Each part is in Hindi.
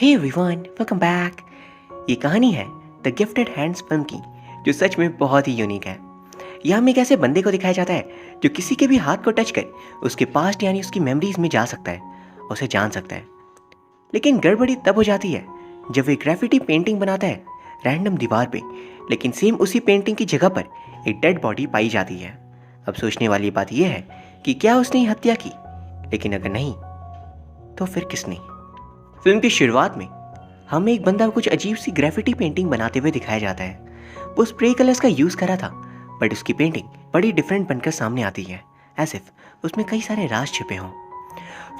Hey everyone, welcome back. ये कहानी है द गिफ्टेड हैंड्स फिल्म की, जो सच में बहुत ही यूनिक है। यहाँ में एक ऐसे बंदे को दिखाया जाता है जो किसी के भी हाथ को टच कर उसके पास्ट यानी उसकी मेमोरीज में जा सकता है, उसे जान सकता है। लेकिन गड़बड़ी तब हो जाती है जब वे ग्राफिटी पेंटिंग बनाता है रैंडम दीवार पे, लेकिन सेम उसी पेंटिंग की जगह पर एक डेड बॉडी पाई जाती है। अब सोचने वाली बात यह है कि क्या उसने हत्या की, लेकिन अगर नहीं तो फिर किसने। फिल्म की शुरुआत में हमें एक बंदा कुछ अजीब सी ग्राफिटी पेंटिंग बनाते हुए दिखाया जाता है। वो स्प्रे कलर्स का यूज करा था, बट उसकी पेंटिंग बड़ी डिफरेंट बनकर सामने आती है, एज इफ उसमें कई सारे राज छिपे हों।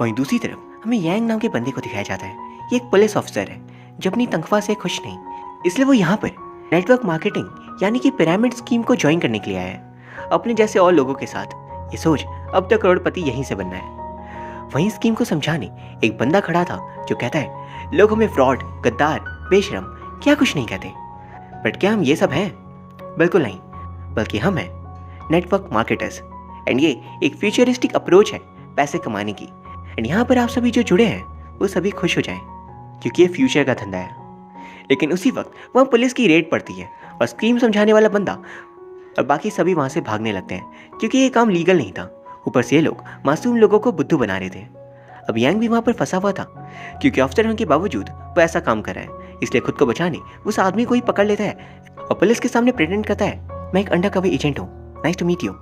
वहीं दूसरी तरफ हमें यांग नाम के बंदे को दिखाया जाता है। ये एक पुलिस ऑफिसर है जो अपनी तनख्वाह से खुश नहीं, इसलिए वो यहाँ पर नेटवर्क मार्केटिंग यानी कि पिरामिड स्कीम को ज्वाइन करने के लिए आया है, अपने जैसे और लोगों के साथ। ये सोच अब तक करोड़पति यहीं से बनना है। वहीं स्कीम को समझाने एक बंदा खड़ा था जो कहता है लोग हमें फ्रॉड, गद्दार, बेशरम क्या कुछ नहीं कहते। बट क्या हम ये सब हैं? बिल्कुल नहीं, बल्कि हम हैं नेटवर्क मार्केटर्स। एंड ये एक फ्यूचरिस्टिक अप्रोच है पैसे कमाने की। एंड यहाँ पर आप सभी जो जुड़े हैं वो सभी खुश हो जाएं, क्योंकि ये फ्यूचर का धंधा है। लेकिन उसी वक्त वहाँ पुलिस की रेड पड़ती है और स्कीम समझाने वाला बंदा और बाकी सभी वहाँ से भागने लगते हैं, क्योंकि ये काम लीगल नहीं था। ऊपर से ये लोग मासूम लोगों को बुद्धू बना रहे थे। अब यांग भी वहाँ पर फंसा हुआ था, क्योंकि ऑफिसर होने के बावजूद वो ऐसा काम कर रहा है, इसलिए खुद को बचाने उस आदमी को ही पकड़ लेता है और पुलिस के सामने प्रेटेंड करता है मैं एक अंडरकवर एजेंट हूँ, नाइस टू मीट यू।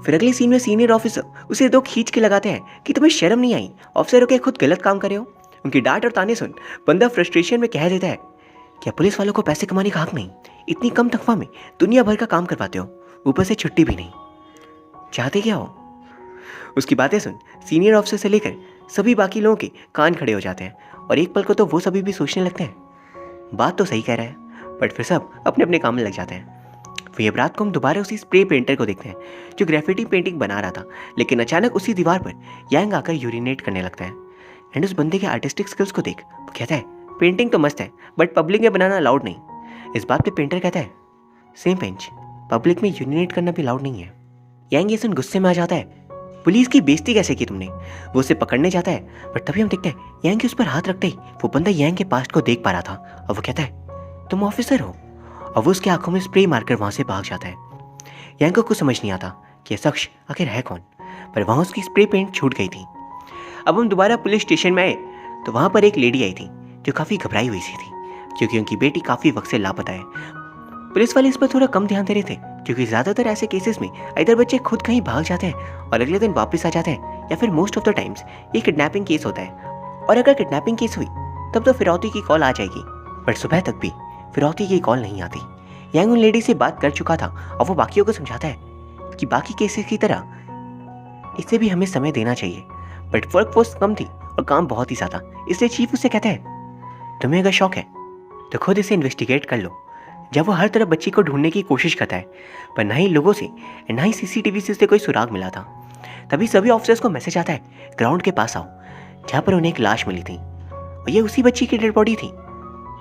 फिर अगले सीन में सीनियर ऑफिसर उसे दो खींच के लगाते हैं कि तुम्हें शर्म नहीं आई ऑफिसर होकर खुद गलत काम करे हो। उनकी डांट और ताने सुन बंदा फ्रस्ट्रेशन में कह देता है क्या पुलिस वालों को पैसे कमाने का हक नहीं? इतनी कम तनख्वाह में दुनिया भर का काम करवाते हो, ऊपर से छुट्टी भी नहीं, चाहते क्या हो? उसकी बातें सुन सीनियर ऑफिसर से लेकर सभी बाकी लोगों के कान खड़े हो जाते हैं और एक पल को तो वो सभी भी सोचने लगते हैं बात तो सही कह रहा है, बट फिर सब अपने अपने काम में लग जाते हैं। फिर रात को हम दोबारा उसी स्प्रे पेंटर को देखते हैं जो ग्राफिटी पेंटिंग बना रहा था, लेकिन अचानक उसी दीवार पर यांग आकर यूरिनेट करने लगता है। एंड उस बंदे के आर्टिस्टिक स्किल्स को देख वो कहता है पेंटिंग तो मस्त है, बट पब्लिक में बनाना अलाउड नहीं। इस बात पे पेंटर कहता है सेम पेंच, पब्लिक में यूरिनेट करना भी अलाउड नहीं है। यांग ये सुन गुस्से में आ जाता है पुलिस की बेइज्जती कैसे की तुमने? वो उसे पकड़ने जाता है, बट तभी हम देखते हैं यांग के उस पर हाथ रखते ही वो बंदा यांग के पास्ट को देख पा रहा था और वो कहता है तुम ऑफिसर हो, और वो उसकी आंखों में स्प्रे मारकर वहां से भाग जाता है। यांग को कुछ समझ नहीं आता कि यह शख्स आखिर है कौन, पर वहां उसकी स्प्रे पेंट छूट गई थी। अब हम दोबारा पुलिस स्टेशन में आए तो वहां पर एक लेडी आई थी जो काफी घबराई हुई सी थी, क्योंकि उनकी बेटी काफी वक्त से लापता है। पुलिस वाले इस पर थोड़ा कम ध्यान दे रहे थे, क्योंकि ज्यादातर ऐसे केसेस में इधर बच्चे खुद कहीं भाग जाते हैं और अगले दिन वापस आ जाते हैं, या फिर मोस्ट ऑफ द टाइम्स ये किडनैपिंग केस होता है। और अगर किडनैपिंग केस हुई तब तो फिरौती की कॉल आ जाएगी, बट सुबह तक भी फिरौती की कॉल नहीं आती। यांग उन लेडी से बात कर चुका था और वो बाकियों को समझाता है कि बाकी केसेस की तरह इसे भी हमें समय देना चाहिए, बट वर्क फोर्स कम थी और काम बहुत ही ज्यादा, इसलिए चीफ उससे कहता है तुम्हें अगर शौक है तो खुद इसे इन्वेस्टिगेट कर लो। जब वो हर तरफ बच्ची को ढूंढने की कोशिश करता है, पर ना ही लोगों से ना ही सीसीटीवी से उससे कोई सुराग मिला था, तभी सभी ऑफिसर्स को मैसेज आता है ग्राउंड के पास आओ, जहाँ पर उन्हें एक लाश मिली थी और ये उसी बच्ची की डेड बॉडी थी,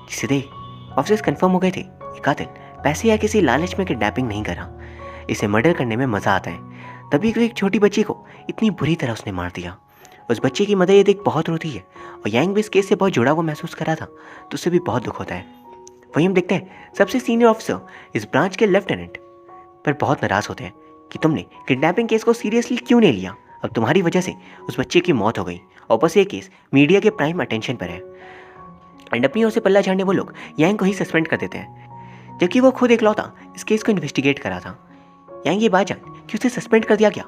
जिसे देख ऑफिसर्स कंफर्म हो गए थे ये कातिल पैसे या किसी लालच में किडनैपिंग नहीं करा, इसे मर्डर करने में मजा आता है। तभी एक छोटी बच्ची को इतनी बुरी तरह उसने मार दिया। उस बच्चे की मदर ये देख बहुत रोती है और यांग भी इस केस से बहुत जुड़ा हुआ महसूस करा था, तो उससे भी बहुत दुख होता है। वहीं हम देखते हैं सबसे सीनियर ऑफिसर इस ब्रांच के लेफ्टिनेंट पर बहुत नाराज होते हैं कि तुमने किडनैपिंग केस को सीरियसली क्यों नहीं लिया। अब तुम्हारी वजह से उस बच्चे की मौत हो गई और बस ये केस मीडिया के प्राइम अटेंशन पर है। एंड अपनी ओर से पल्ला झाड़ने वो लोग यांग को ही सस्पेंड कर देते हैं, जबकि वो खुद इकलौता इस केस को इन्वेस्टिगेट करा था। यांग ये बात जान कि उसे सस्पेंड कर दिया गया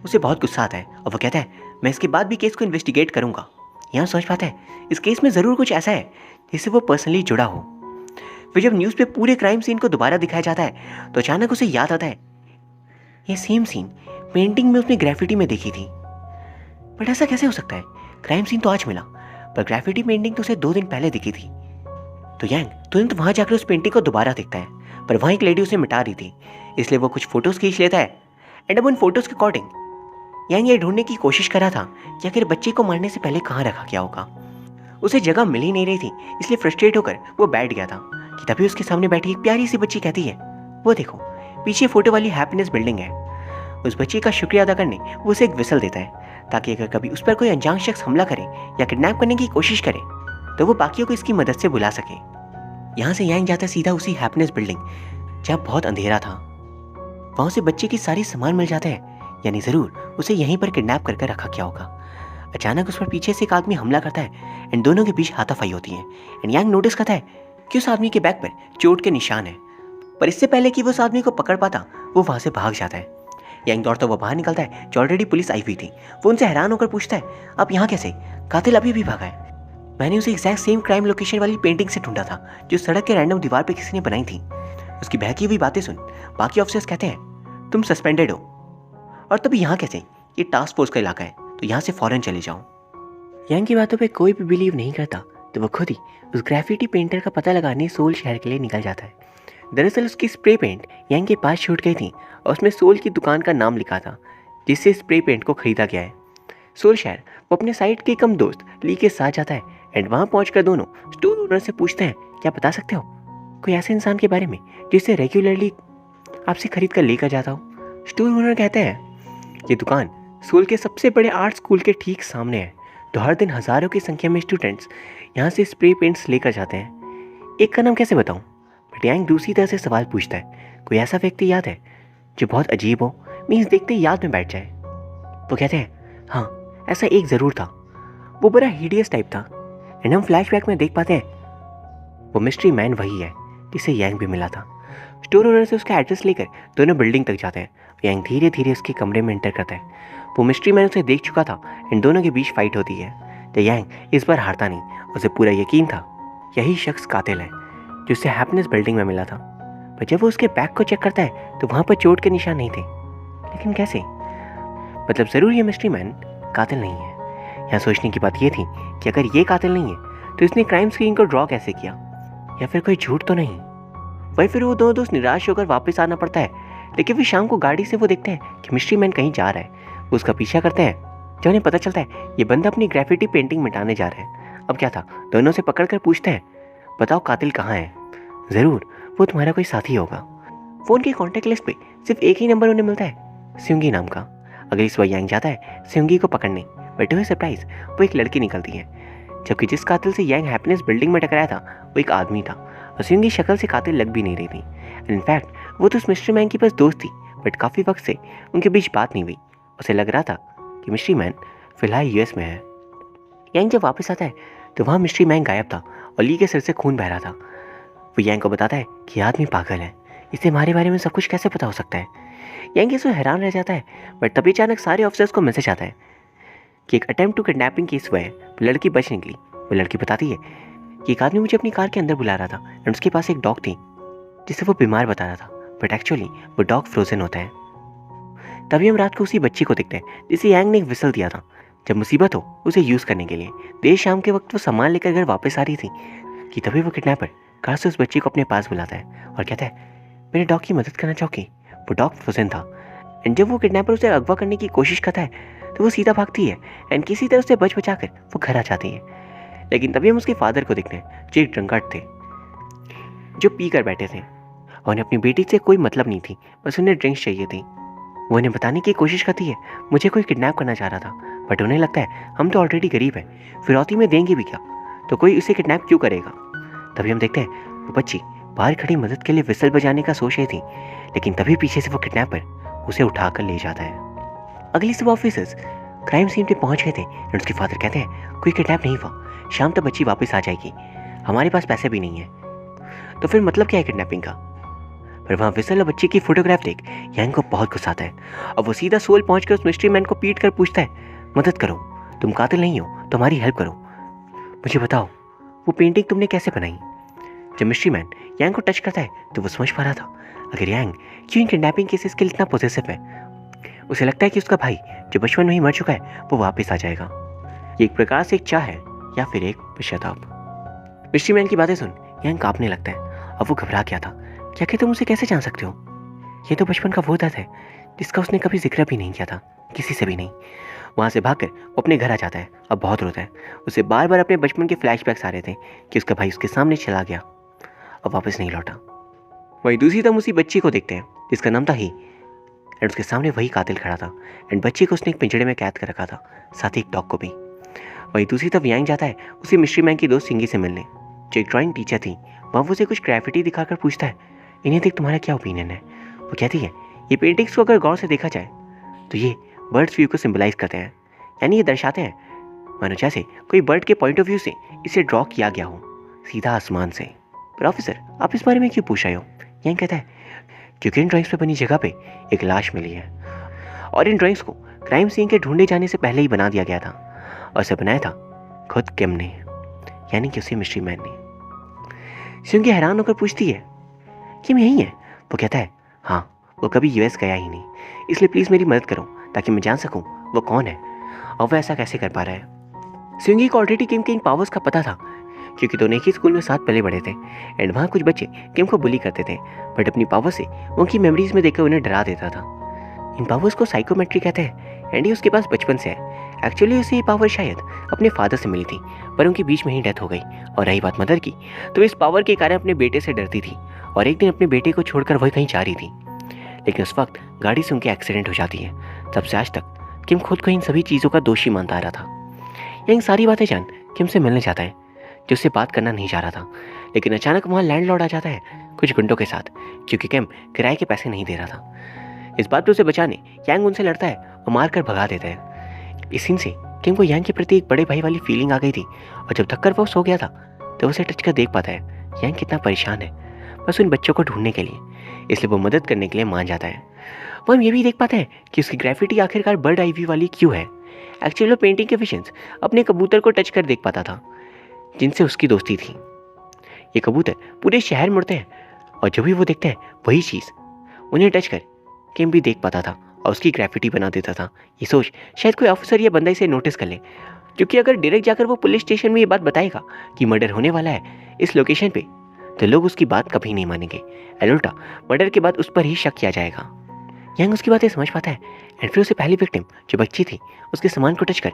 उसे बहुत गुस्सा आता है और वो कहता है मैं इसके बाद भी केस को इन्वेस्टिगेट करूंगा। यहाँ समझ पाता है इस केस में जरूर कुछ ऐसा है जिससे वो पर्सनली जुड़ा हो। फिर जब न्यूज़ पे पूरे क्राइम सीन को दोबारा दिखाया जाता है तो अचानक उसे याद आता है ये सेम सीन पेंटिंग में उसने ग्राफिटी में देखी थी। बट ऐसा कैसे हो सकता है? क्राइम सीन तो आज मिला, पर ग्राफिटी पेंटिंग तो उसे 2 दिन पहले दिखी थी। तो यांग तुरंत वहां जाकर उस पेंटिंग को दोबारा देखता है, पर वहां एक लेडी उसे मिटा रही थी, इसलिए वो कुछ फोटोज खींच लेता है। एंड अब उन फोटोज के अकॉर्डिंग यांग ये ढूंढने की कोशिश कर रहा था कि आखिर बच्चे को मारने से पहले कहाँ रखा गया होगा। उसे जगह मिल ही नहीं रही थी, इसलिए फ्रस्ट्रेट होकर वो बैठ गया था कि तभी उसके सामने बैठी एक प्यारी सी बच्ची कहती है वो देखो पीछे फोटो वाली हैप्पीनेस बिल्डिंग है। उस बच्ची का शुक्रिया अदा करने वो उसे एक विसल देता है ताकि अगर कभी उस पर कोई अनजान शख्स हमला करे या किडनैप करने की कोशिश करे तो वो बाकियों को इसकी मदद से बुला सके। यहाँ से यांग जाता सीधा उसी हैप्पीनेस बिल्डिंग जहाँ बहुत अंधेरा था। वहाँ उसे बच्चे की सारी सामान मिल जाता है, यानी ज़रूर उसे यहीं पर किडनैप करके रखा गया होगा। अचानक उस पर पीछे से एक आदमी हमला करता है एंड दोनों के बीच हाथापाई होती है। एंड यांग नोटिस करता है कि उस आदमी के बैक पर चोट के निशान है, पर इससे पहले कि वो उस आदमी को पकड़ पाता वो वहाँ से भाग जाता है। यांग दौड़ता हुआ बाहर निकलता है जो ऑलरेडी पुलिस आई हुई थी। वो उनसे हैरान होकर पूछता है, आप यहाँ कैसे? कातिल अभी भी भागा है। मैंने उसे एग्जैक्ट सेम क्राइम लोकेशन वाली पेंटिंग से ढूंढा था जो सड़क के रैंडम दीवार पे किसी ने बनाई थी। उसकी बहकी हुई बातें सुन बाकी ऑफिसर्स कहते हैं, तुम सस्पेंडेड हो, और तभी यहाँ कैसे? ये टास्क फोर्स का इलाका है, तो यहाँ से फौरन चले जाओ। यांग की बातों पे कोई भी बिलीव नहीं करता, तो वो खुद ही उस ग्राफिटी पेंटर का पता लगाने सोल शहर के लिए निकल जाता है। दरअसल उसकी स्प्रे पेंट यांग के पास छूट गई थी और उसमें सोल की दुकान का नाम लिखा था जिससे स्प्रे पेंट को खरीदा गया है। सोल शहर वो अपने साइड के कम दोस्त ली के साथ जाता है एंड वहाँ पहुँचकर दोनों स्टोर ओनर से पूछते हैं, क्या बता सकते हो कोई ऐसे इंसान के बारे में जिसे रेगुलरली आपसे खरीद कर लेकर जाता हो? स्टोर ओनर कहते हैं, ये दुकान सोल के सबसे बड़े आर्ट स्कूल के ठीक सामने है, तो हर दिन हज़ारों की संख्या में स्टूडेंट्स यहाँ से स्प्रे पेंट्स लेकर जाते हैं। एक का नाम कैसे बताऊँ? बट यांग दूसरी तरह से सवाल पूछता है, कोई ऐसा व्यक्ति याद है जो बहुत अजीब हो, मीन्स देखते ही याद में बैठ जाए? वो कहते हैं, हाँ ऐसा एक ज़रूर था, वो बड़ा हीडियस टाइप था। एंड हम फ्लैशबैक में देख पाते हैं वो मिस्ट्री मैन वही है जिसे यांग भी मिला था। स्टोर ओनर से उसका एड्रेस लेकर दोनों बिल्डिंग तक जाते हैं। यांग धीरे धीरे उसके कमरे में एंटर करता है। वो मिस्ट्री मैन उसे देख चुका था एंड दोनों के बीच फाइट होती है। तो यांग इस बार हारता नहीं, उसे पूरा यकीन था यही शख्स कातिल है जो उसे हैप्पीनेस बिल्डिंग में मिला था। पर जब वो उसके बैग को चेक करता है तो वहाँ पर चोट के निशान नहीं थे। लेकिन कैसे? मतलब ज़रूर ये मिस्ट्री मैन कातिल नहीं है। यहाँ सोचने की बात ये थी कि अगर ये कातिल नहीं है तो इसने क्राइम सीन को ड्रॉ कैसे किया, या फिर कोई झूठ तो नहीं? वही फिर वो दोनों दोस्त निराश होकर वापस आना पड़ता है। लेकिन फिर शाम को गाड़ी से वो देखते हैं कि मिस्ट्री मैन कहीं जा रहा है। वो उसका पीछा करते हैं। जब उन्हें पता चलता है ये बंदा अपनी ग्राफिटी पेंटिंग मिटाने जा रहा है। अब क्या था, दोनों से पकड़ कर पूछते हैं, बताओ कातिल कहाँ है? ज़रूर वो तुम्हारा कोई साथी होगा। फ़ोन की कॉन्टैक्ट लिस्ट पे सिर्फ एक ही नंबर उन्हें मिलता है, स्युंगी नाम का। अगली सुबह यांग जाता है स्युंगी को पकड़ने, बट हुए सरप्राइज वो एक लड़की निकलती है। जबकि जिस कातिल से यांग हैप्पीनेस बिल्डिंग में टकराया था वो एक आदमी था और स्युंगी शक्ल से कातिल लग भी नहीं रही थी। इनफैक्ट वो तो उस मिस्ट्री मैन की बस दोस्त थी, बट काफ़ी वक्त से उनके बीच बात नहीं हुई। उसे लग रहा था कि मिस्ट्री मैन फिलहाल यूएस में है। यांग जब वापस आता है तो वहाँ मिस्ट्री मैन गायब था और ली के सिर से खून बह रहा था। वो यांग को बताता है कि आदमी पागल है, इसे हमारे बारे में सब कुछ कैसे पता हो सकता है। यांग इसमें हैरान रह जाता है, बट तभी अचानक सारे ऑफिसर्स को मैसेज आता है कि एक अटेम्प्ट टू किडनैपिंग केस हुआ है। लड़की बच निकली। वो लड़की बताती है कि एक आदमी मुझे अपनी कार के अंदर बुला रहा था एंड उसके पास एक डॉग थी जिसे वो बीमार बता रहा था, बट एक्चुअली वो डॉग फ्रोजन होता है। तभी हम रात को उसी बच्ची को देखते हैं जिसे यांग ने एक विसल दिया था जब मुसीबत हो उसे यूज़ करने के लिए। देर शाम के वक्त वो सामान लेकर घर वापस आ रही थी कि तभी वो किडनैपर कार से उस बच्ची को अपने पास बुलाता है और कहता है, मेरे डॉग की मदद करना चाहोगी? वो डॉग फ्रोजन था। एंड जब वो किडनैपर उसे अगवा करने की कोशिश करता है तो वो सीधा भागती है एंड किसी तरह उसे बच बचा कर वो घर आ जाती है। लेकिन तभी हम उसके फादर को देखते हैं जो एक ड्रंकार्ड थे जो पी कर बैठे थे और उन्हें अपनी बेटी से कोई मतलब नहीं थी, बस उन्हें ड्रिंक्स चाहिए थी। वो उन्हें बताने की कोशिश करती है मुझे कोई किडनैप करना चाह रहा था, बट उन्हें लगता है हम तो ऑलरेडी गरीब हैं, फिरौती में देंगे भी क्या, तो कोई उसे किडनैप क्यों करेगा। तभी हम देखते हैं वो बच्ची बाहर खड़ी मदद के लिए विसल बजाने का सोच रही थी, लेकिन तभी पीछे से वो किडनैपर उसे उठाकर ले जाता है। अगली सुबह ऑफिसर्स क्राइम सीन पे पहुंच गए थे और उसके फादर कहते हैं कोई किडनैप नहीं हुआ, शाम तक बच्ची वापस आ जाएगी, हमारे पास पैसे भी नहीं है। तो फिर मतलब क्या है किडनैपिंग का? पर वहाँ विसल और बच्ची की फोटोग्राफ देख यांग को बहुत गुस्सा आता है और वो सीधा सोल पहुंचकर उस मिस्ट्री मैन को पीट कर पूछता है, मदद करो, तुम कातिल नहीं हो तो हमारी हेल्प करो, मुझे बताओ वो पेंटिंग तुमने कैसे बनाई। जब मिस्ट्री मैन यांग को टच करता है तो वो समझ पा रहा था अगर यांग क्यों इन किडनैपिंग केसेस के लिए इतना पॉजिटिव है। उसे लगता है कि उसका भाई जो बचपन में ही मर चुका है वो वापस आ जाएगा। ये एक प्रकार से एक चाह है या फिर एक पश्चाताप। मिस्ट्री मैन की बातें सुन यांग कांपने लगता है और वो घबरा गया था। क्या कि तुम उसे कैसे जान सकते हो? ये तो बचपन का वो दर्द है जिसका उसने कभी जिक्र भी नहीं किया था, किसी से भी नहीं। वहाँ से भागकर वो अपने घर आ जाता है और बहुत रोता है। उसे बार बार अपने बचपन के फ्लैशबैक्स आ रहे थे कि उसका भाई उसके सामने चला गया और वापस नहीं लौटा। वहीं दूसरी तरफ उसी बच्ची को देखते हैं जिसका नाम था ही एंड उसके सामने वही कातिल खड़ा था एंड बच्ची को उसने एक पिंजड़े में कैद कर रखा था, साथ ही एक डॉग को भी। वहीं दूसरी तरफ यांग जाता है उसी मिस्ट्री मैन की दोस्त सिंगी से मिलने, जो एक ड्राइंग टीचर थी। वहाँ वो उसे कुछ ग्राफिटी दिखाकर पूछता है, इन्हें देख तुम्हारा क्या ओपिनियन है। वो कहती है, ये पेंटिंग्स को अगर गौर से देखा जाए तो ये बर्ड्स व्यू को सिंबलाइज करते हैं, यानी ये दर्शाते हैं मानो जैसे कोई बर्ड के पॉइंट ऑफ व्यू से इसे ड्रॉ किया गया हो, सीधा आसमान से। पर ऑफिसर, आप इस बारे में क्यों पूछ रहे हो? यांग कहता है, क्योंकि इन ड्राइंग्स पे बनी जगह पे एक लाश मिली है और इन ड्राइंग्स को क्राइम सीन के ढूंढे जाने से पहले ही बना दिया गया था और इसे बनाया था खुद किम ने, यानी कि उसी मिस्ट्री मैन ने। सिंगी हैरान होकर पूछती है, किम यही है? वो कहता है, हाँ, वो कभी यूएस गया ही नहीं, इसलिए प्लीज़ मेरी मदद करो ताकि मैं जान सकूं वो कौन है और वो ऐसा कैसे कर पा रहा है। सिंगी को ऑलरेडी किम के इन पावर्स का पता था, क्योंकि दोनों एक ही स्कूल में साथ पले बड़े थे एंड वहाँ कुछ बच्चे किम को बुली करते थे, बट अपनी पावर से उनकी मेमोरीज में देखकर उन्हें डरा देता था। इन पावर्स को साइकोमेट्री कहते हैं एंड ये उसके पास बचपन से है। एक्चुअली उसे ये पावर शायद अपने फादर से मिली थी, पर उनके बीच में ही डेथ हो गई। और रही बात मदर की, तो इस पावर के कारण अपने बेटे से डरती थी और एक दिन अपने बेटे को छोड़कर वह कहीं जा रही थी, लेकिन उस वक्त गाड़ी से उनकी एक्सीडेंट हो जाती है। तब से आज तक किम खुद को इन सभी चीज़ों का दोषी मानता आ रहा था। यही सारी बातें जान किम से मिलने जाता है, जो उससे बात करना नहीं चाह रहा था, लेकिन अचानक वहाँ लैंडलॉर्ड आ जाता है कुछ गुंडों के साथ, क्योंकि किम किराए के पैसे नहीं दे रहा था। इस बात पर उसे बचाने यांग उनसे लड़ता है और मार कर भगा देता है। इस सीन से किम को यांग के प्रति एक बड़े भाई वाली फीलिंग आ गई थी और जब थक कर वो सो गया था तो उसे टच कर देख पाता है यांग कितना परेशान है बस उन बच्चों को ढूंढने के लिए, इसलिए वो मदद करने के लिए मान जाता है। वो हम ये भी देख पाते हैं कि उसकी ग्राफिटी आखिरकार बर्ड आई व्यू वाली क्यों है। एक्चुअली वो पेंटिंग के विजन्स अपने कबूतर को टच कर देख पाता था, जिनसे उसकी दोस्ती थी। ये कबूतर पूरे शहर में उड़ते हैं और जब भी वो देखते हैं वही चीज़ उन्हें टच कर किम भी देख पाता था और उसकी ग्राफिटी बना देता था। ये सोच शायद कोई ऑफिसर या बंदा इसे नोटिस कर ले, क्योंकि अगर डायरेक्ट जाकर वो पुलिस स्टेशन में ये बात बताएगा कि मर्डर होने वाला है इस लोकेशन पे, तो लोग उसकी बात कभी नहीं मानेंगे। उल्टा मर्डर के बाद उस पर ही शक किया जाएगा। यांग उसकी बातें समझ पाता है एंड फिर उसे पहली विक्टिम जो बच्ची थी उसके सामान को टच कर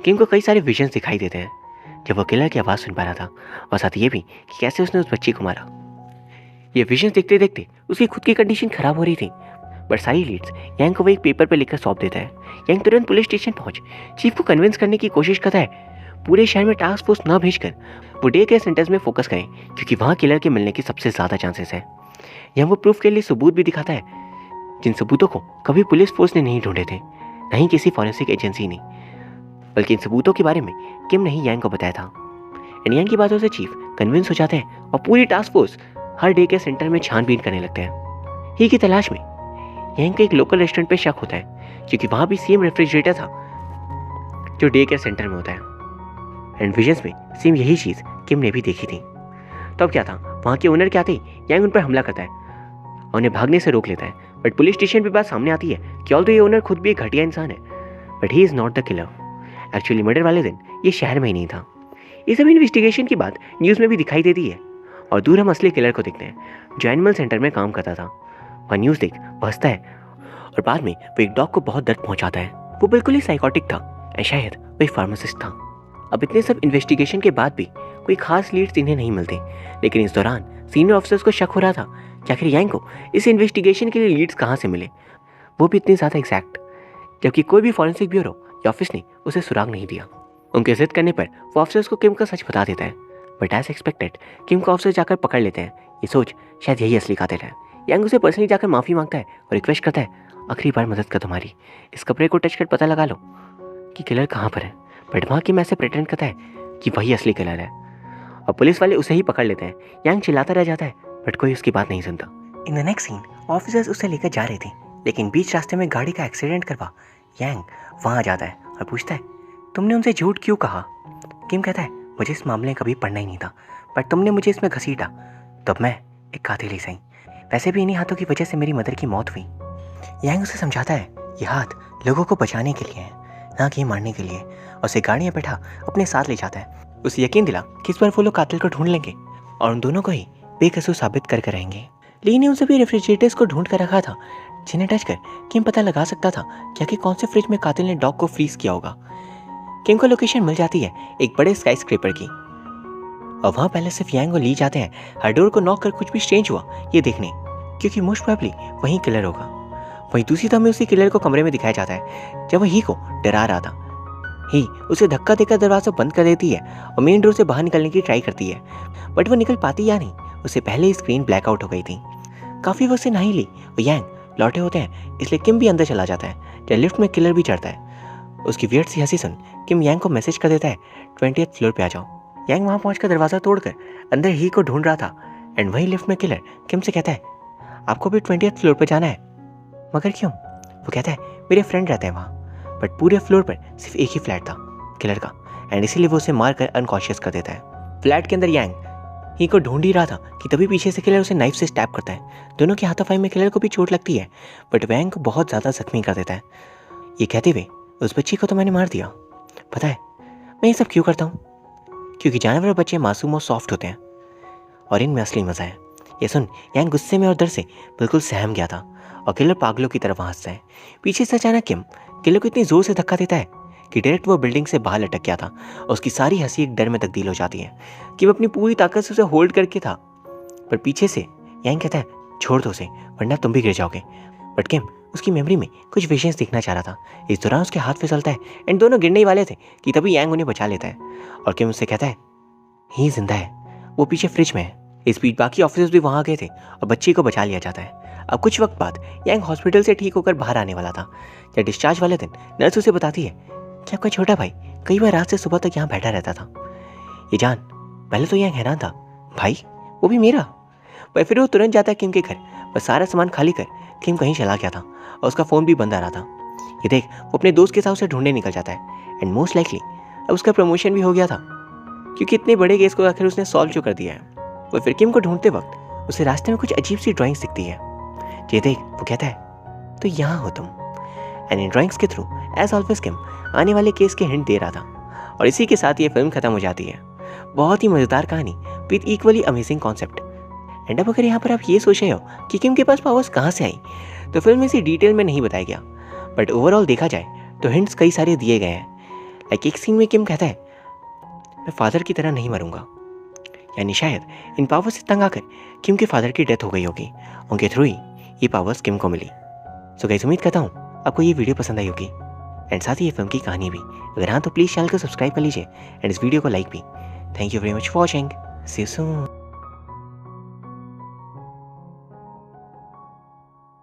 किम को कई सारे विजन्स दिखाई देते हैं, जब वो किलर की आवाज़ सुन पा रहा था और साथ ये भी कि कैसे उसने उस बच्ची को मारा। ये विजन्स देखते देखते उसकी खुद की कंडीशन खराब हो रही थी, बट सारी लीड्स यांग को वो एक पेपर पर लिखकर सौंप देता है। यांग तुरंत पुलिस स्टेशन पहुंच चीफ को कन्विंस करने की कोशिश करता है पूरे शहर में टास्क फोर्स न भेजकर वो डे केयर सेंटर्स में फोकस करें, क्योंकि वहाँ किलर के मिलने के सबसे ज़्यादा चांसेस है। यहाँ वो प्रूफ के लिए सबूत भी दिखाता है, जिन सबूतों को कभी पुलिस फोर्स ने नहीं ढूंढे थे, न ही किसी फॉरेंसिक एजेंसी ने, बल्कि इन सबूतों के बारे में किम ने ही यांग को बताया था। एंड यांग की बातों से चीफ कन्विंस हो जाते हैं और पूरी task force her day care centre में छानबीन करने लगते हैं। ही की तलाश में यांग को एक लोकल रेस्टोरेंट पे शक होता है, क्योंकि वहाँ भी सेम रेफ्रिजरेटर था जो डे केयर सेंटर में होता है एंड विजन्स में सेम यही चीज़ किम ने भी देखी थी। तब क्या था, वहाँ के ओनर के आते ही यांग उन पर हमला करता है और उन्हें भागने से रोक लेता है, बट पुलिस स्टेशन पे बात सामने आती है कि ऑल्दो ये ओनर खुद भी एक घटिया इंसान है, but he is not the killer. Actually murder वाले दिन ये शहर में ही नहीं था। ये सब इन्वेस्टिगेशन की बात न्यूज़ में भी दिखाई देती है और दूर हम असली किलर को देखते हैं जो एनिमल सेंटर में काम करता था। वह न्यूज़ देख हंसता है और बाद में वो एक डॉग को बहुत दर्द पहुंचाता है। वो बिल्कुल ही साइकोटिक था और शायद वो एक फार्मासिस्ट था। अब इतने सब इन्वेस्टिगेशन के बाद भी कोई खास लीड्स इन्हें नहीं मिलते, लेकिन इस दौरान सीनियर ऑफिसर्स को शक हो रहा था कि आखिर यांग को इस इन्वेस्टिगेशन के लिए लीड्स कहाँ से मिले, वो भी इतनी ज़्यादा एग्जैक्ट, जबकि कोई भी फॉरेंसिक ब्यूरो या ऑफिस ने उसे सुराग नहीं दिया। उनके जिद करने पर वो ऑफिसर्स को किम का सच बता देता है, बट एज एक्सपेक्टेड किम को ऑफिसर जाकर पकड़ लेते हैं। ये सोच शायद यही असली कातिल है। यांग उसे पर्सनली जाकर माफ़ी मांगता है और रिक्वेस्ट करता है, आखिरी बार मदद कर तुम्हारी, इस कपड़े को टच कर पता लगा लो कि किलर कहाँ पर है। बट वहाँ किम ऐसे प्रिटेंड करता है कि वही असली किलर है और पुलिस वाले उसे ही पकड़ लेते हैं। यांग चिल्लाता रह जाता है बट कोई उसकी बात नहीं सुनता। In the next scene officers उसे लेकर जा रहे थे, लेकिन बीच रास्ते में गाड़ी का एक्सीडेंट करवा यांग वहाँ आ जाता है और पूछता है, तुमने उनसे झूठ क्यों कहा? किम कहता है, मुझे इस मामले में कभी पढ़ना ही नहीं था, बट तुमने मुझे इसमें घसीटा, तब मैं एक कातिल ही सही। वैसे भी इन्हीं हाथों की वजह से मेरी मदर की मौत हुई। यांग उसे समझाता है ये हाथ लोगों को बचाने के लिए है, ना कि मारने के लिए, और उसे गाड़ी में बैठा अपने साथ ले जाता है। उसे यकीन दिला कि इस बार वो लोग कातिल को ढूंढ लेंगे और उन दोनों को ही बेकसूर साबित करके रहेंगे। ली ने उन सभी रेफ्रिजरेटर्स को ढूंढ कर रखा था जिन्हें टच कर किम पता लगा सकता था कि आखिर कौन से फ्रिज में कातिल ने डॉग को फ्रीज किया होगा। किम को लोकेशन मिल जाती है एक बड़े स्काई स्क्रेपर की और वहाँ पहले सिर्फ यांग को ली जाते हैं हर डोर को नॉक कर कुछ भी स्ट्रेंज हुआ ये देखने, क्योंकि मोस्ट प्रोबेबली वहीं किलर होगा। वहीं दूसरी तरफ में उसी किलर को कमरे में दिखाया जाता है जब वह ही को डरा रहा था। ही उसे धक्का देकर दरवाजा बंद कर देती है और मेन डोर से बाहर निकलने की ट्राई करती है, बट वो निकल पाती या नहीं, उससे पहले ही स्क्रीन ब्लैकआउट हो गई थी। काफ़ी वक्त से नहा ही ली और यांग लौटे होते हैं, इसलिए किम भी अंदर चला जाता है जब लिफ्ट में किलर भी चढ़ता है। उसकी वियर्ड सी हंसी सुन किम यांग को मैसेज कर देता है 20th फ्लोर पे आ जाओ। यांग वहाँ पहुँचकर दरवाज़ा तोड़कर अंदर ही को ढूंढ रहा था एंड वही लिफ्ट में किलर किम से कहता है आपको भी 20th फ्लोर पर जाना है, मगर क्यों? वो कहता है मेरे फ्रेंड रहते हैं वहाँ, बट पूरे फ्लोर पर सिर्फ एक ही फ्लैट था किलर का, एंड इसीलिए वो उसे मारकर अनकॉन्शियस कर देता है। फ्लैट के अंदर यांग ही को ढूंढ ही रहा था कि तभी पीछे से किलर उसे नाइफ से स्टैप करता है। दोनों की हाथापाई में किलर को भी चोट लगती है, बट वैंग को बहुत ज़्यादा जख्मी कर देता है। ये कहते हुए उस बच्ची को तो मैंने मार दिया, पता है मैं ये सब क्यों करता हूँ? क्योंकि जानवर और बच्चे मासूम और सॉफ्ट होते हैं और इनमें असली मज़ा है। ये सुन यांग गुस्से में और डर से बिल्कुल सहम गया था और किलर पागलों की तरफ हंसता है। पीछे से अचानक किम किलर को इतनी ज़ोर से धक्का देता है कि डायरेक्ट वो बिल्डिंग से बाहर लटक गया था और उसकी सारी हंसी एक डर में तब्दील हो जाती है कि वो अपनी पूरी ताकत से उसे होल्ड करके था। पर पीछे से यांग कहता है छोड़ दो उसे वरना तुम भी गिर जाओगे, बट किम उसकी मेमोरी में कुछ विशेष दिखना चाह रहा था। इस दौरान उसके हाथ फिसलता है एंड दोनों गिरने ही वाले थे कि तभी यांग उन्हें बचा लेता है और किम उससे कहता है ही जिंदा है, वो पीछे फ्रिज में है। इस बीच बाकी ऑफिसर्स भी वहाँ गए थे और बच्ची को बचा लिया जाता है। अब कुछ वक्त बाद यांग हॉस्पिटल से ठीक होकर बाहर आने वाला था जब डिस्चार्ज वाले दिन नर्स उसे बताती है कि आपका छोटा भाई कई बार रात से सुबह तक यहाँ बैठा रहता था। ये जान पहले तो यांग हैरान था, भाई वो भी मेरा, पर फिर वो तुरंत जाता है किम के घर, पर सारा सामान खाली कर किम कहीं चला गया था और उसका फ़ोन भी बंद आ रहा था। ये देख वो अपने दोस्त के साथ उसे ढूंढने निकल जाता है एंड मोस्ट लाइकली अब उसका प्रमोशन भी हो गया था क्योंकि इतने बड़े केस को आखिर उसने सॉल्व जो कर दिया है। वो फिर किम को ढूंढते वक्त उसे रास्ते में कुछ अजीब सी ड्राइंग्स दिखती है। ये देख वो कहता है तो यहाँ हो तुम, एंड इन ड्राइंग्स के थ्रू एज ऑलवेज किम आने वाले केस के हिंट दे रहा था। और इसी के साथ ये फिल्म खत्म हो जाती है। बहुत ही मज़ेदार कहानी with equally amazing concept. And अब अगर यहाँ पर आप ये सोच रहे हो कि किम के पास पावर्स कहाँ से आई, तो फिल्म में इसी डिटेल में नहीं बताया गया, बट ओवरऑल देखा जाए तो हिंट्स कई सारे दिए गए हैं। लाइक एक सीन में किम कहता है मैं फादर की तरह नहीं मरूंगा, यानी शायद इन पावर्स से तंग आकर किम के फादर की डेथ हो गई होगी, उनके थ्रू ही ये पावर्स किम को मिली। सो गाइस उम्मीद करता हूँ आपको ये वीडियो पसंद आई होगी एंड साथ ही ये फिल्म की कहानी भी। अगर हाँ तो प्लीज़ चैनल को सब्सक्राइब कर लीजिए एंड इस वीडियो को लाइक भी। Thank you very much for watching, see you soon.